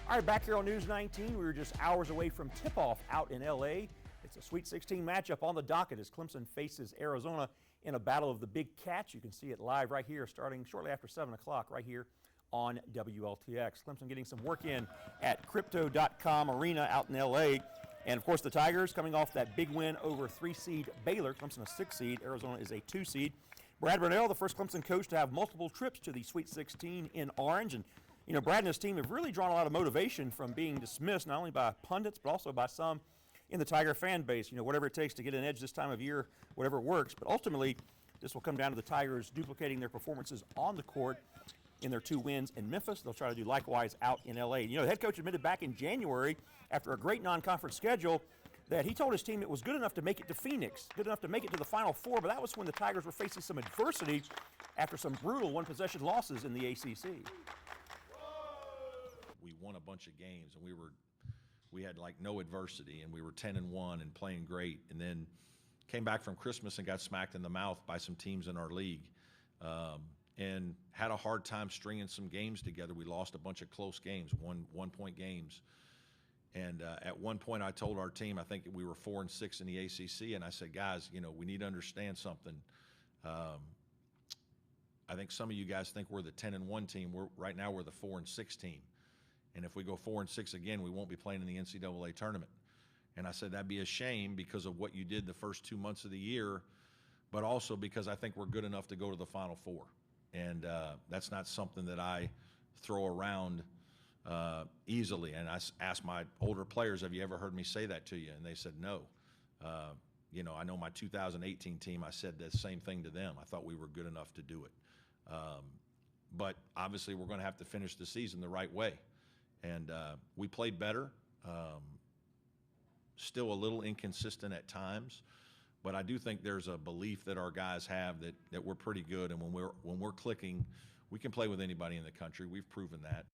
All right, back here on News 19, we were just hours away from tip-off out in L.A. It's a Sweet 16 matchup on the docket as Clemson faces Arizona in a battle of the Big Cats. You can see it live right here starting shortly after 7 o'clock right here on WLTX. Clemson getting some work in at Crypto.com Arena out in L.A. And, of course, the Tigers coming off that big win over 3-seed Baylor. Clemson a 6-seed. Arizona is a 2-seed. Brad Brownell, the first Clemson coach to have multiple trips to the Sweet 16 in Orange. And you know, Brad and his team have really drawn a lot of motivation from being dismissed, not only by pundits, but also by some in the Tiger fan base. You know, whatever it takes to get an edge this time of year, whatever works. But ultimately, this will come down to the Tigers duplicating their performances on the court in their 2 wins in Memphis. They'll try to do likewise out in L.A. You know, the head coach admitted back in January, after a great non-conference schedule, that he told his team it was good enough to make it to Phoenix, good enough to make it to the Final Four, but that was when the Tigers were facing some adversity after some brutal one-possession losses in the ACC. We won a bunch of games, and we had like no adversity, and we were 10-1 and playing great, and then came back from Christmas and got smacked in the mouth by some teams in our league, and had a hard time stringing some games together. We lost a bunch of close games, one-point games, and at one point I told our team, I think we were 4-6 in the ACC, and I said, guys, you know, we need to understand something. I think some of you guys think we're the 10-1 team. Right now we're the 4-6 team. And if we go 4-6 again, we won't be playing in the NCAA tournament. And I said that'd be a shame because of what you did the first 2 months of the year, but also because I think we're good enough to go to the Final Four. And that's not something that I throw around easily. And I asked my older players, have you ever heard me say that to you? And they said no. You know, I know my 2018 team, I said the same thing to them. I thought we were good enough to do it. But obviously we're going to have to finish the season the right way. And we played better, still a little inconsistent at times, but I do think there's a belief that our guys have that we're pretty good, and when we're clicking, we can play with anybody in the country. We've proven that.